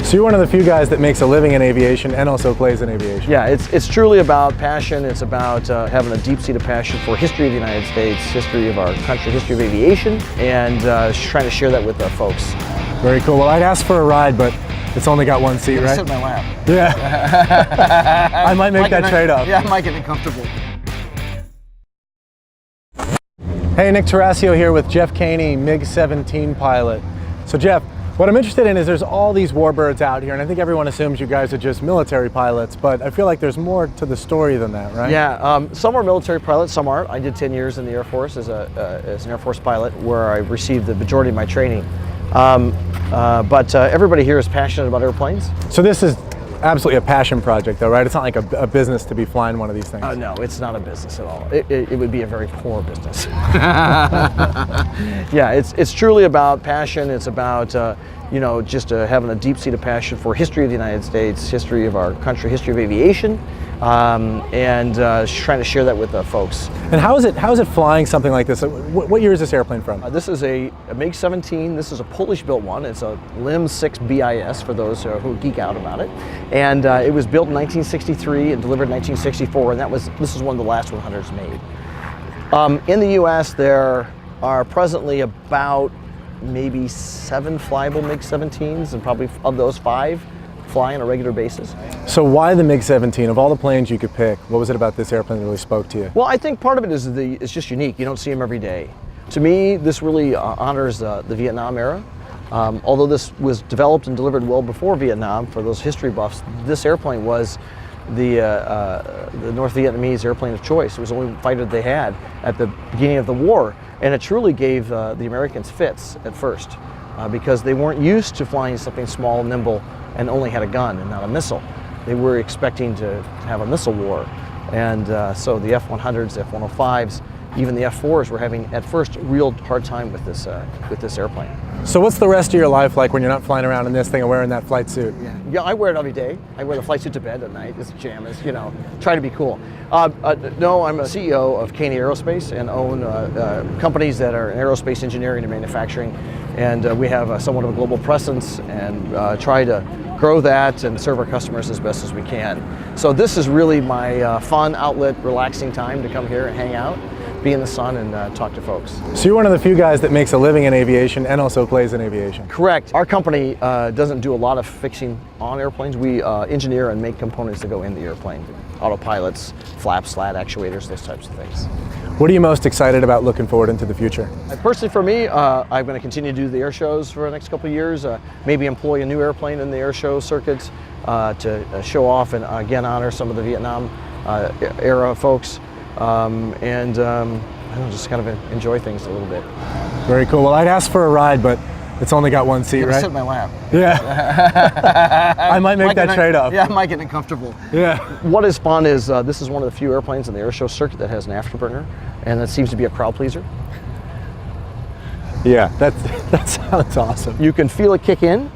So you're one of the few guys that makes a living in aviation and also plays in aviation. Yeah, it's truly about passion. It's about having a deep-seated passion for history of the United States, history of our country, history of aviation, and trying to share that with folks. Very cool. Well, I'd ask for a ride, but it's only got one seat, right? Sit in my lap. Yeah. I might make that trade-off. Yeah, I might get uncomfortable. Hey, Nick Tarasio here with Jeff Kaney, MiG-17 pilot. So Jeff, what I'm interested in is there's all these warbirds out here, and I think everyone assumes you guys are just military pilots, but I feel like there's more to the story than that, right? Yeah, some are military pilots, some aren't. I did 10 years in the Air Force as an Air Force pilot, where I received the majority of my training. But everybody here is passionate about airplanes. So this is absolutely a passion project though, right? It's not like a business to be flying one of these things. No, it's not a business at all. It would be a very poor business. Yeah, it's truly about passion. It's about you know, just having a deep-seated passion for history of the United States, history of our country, history of aviation, and trying to share that with folks. And how is it flying something like this? What year is this airplane from? This is a MiG-17. This is a Polish-built one. It's a LIM 6 BIS for those who geek out about it. And it was built in 1963 and delivered in 1964, and this is one of the last 100s made. In the U.S., there are presently about maybe 7 flyable MiG-17s, and probably of those 5 fly on a regular basis. So why the MiG-17? Of all the planes you could pick, what was it about this airplane that really spoke to you? Well, I think part of it is it's just unique. You don't see them every day. To me, this really honors the Vietnam era. Although this was developed and delivered well before Vietnam, for those history buffs, this airplane was the North Vietnamese airplane of choice. It was the only fighter they had at the beginning of the war, and it truly gave the Americans fits at first because they weren't used to flying something small, nimble, and only had a gun and not a missile. They were expecting to have a missile war, and so the F-100s, F-105s, even the F-4s were having at first a real hard time with this airplane. So what's the rest of your life like when you're not flying around in this thing and wearing that flight suit? Yeah, I wear it every day. I wear the flight suit to bed at night, it's pajamas, you know, try to be cool. No, I'm a CEO of Kaney Aerospace and own companies that are in aerospace engineering and manufacturing, and we have somewhat of a global presence and try to grow that and serve our customers as best as we can. So this is really my fun outlet, relaxing time to come here and hang out, be in the sun, and talk to folks. So you're one of the few guys that makes a living in aviation and also plays in aviation. Correct. Our company doesn't do a lot of fixing on airplanes. We engineer and make components that go in the airplane. Autopilots, flaps, slat actuators, those types of things. What are you most excited about looking forward into the future? Personally, for me, I'm going to continue to do the air shows for the next couple of years, maybe employ a new airplane in the air show circuits to show off and again honor some of the Vietnam era folks. I don't know, just kind of enjoy things a little bit. Very cool. Well, I'd ask for a ride, but it's only got one seat, right? Sit in my lap. Yeah. I might make that trade-off. Yeah, I might get uncomfortable. Yeah. What is fun is this is one of the few airplanes in the air show circuit that has an afterburner, and that seems to be a crowd pleaser. Yeah, that sounds awesome. You can feel it kick in.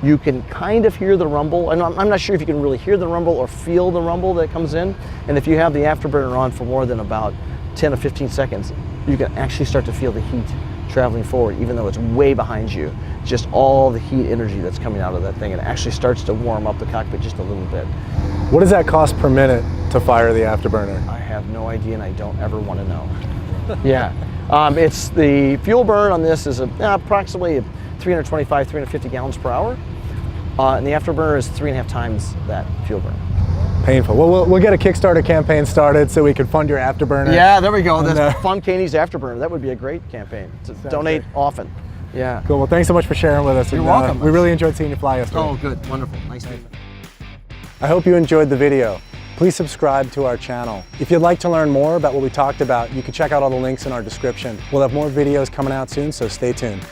You can kind of hear the rumble, and I'm not sure if you can really hear the rumble or feel the rumble that comes in. And if you have the afterburner on for more than about 10 or 15 seconds, you can actually start to feel the heat traveling forward, even though it's way behind you. Just all the heat energy that's coming out of that thing, and it actually starts to warm up the cockpit just a little bit. What does that cost per minute to fire the afterburner? I have no idea, and I don't ever want to know. Yeah, it's the fuel burn on this is approximately 325, 350 gallons per hour. And the afterburner is 3.5 times that fuel burn. Painful. Well, we'll get a Kickstarter campaign started so we can fund your afterburner. Yeah, there we go. That's Fund Kaney's Afterburner. That would be a great campaign. Donate often. Yeah. Cool. Well, thanks so much for sharing with us. You're welcome. We really enjoyed seeing you fly yesterday. Oh, good. Wonderful. Nice meeting you. I hope you enjoyed the video. Please subscribe to our channel. If you'd like to learn more about what we talked about, you can check out all the links in our description. We'll have more videos coming out soon, so stay tuned.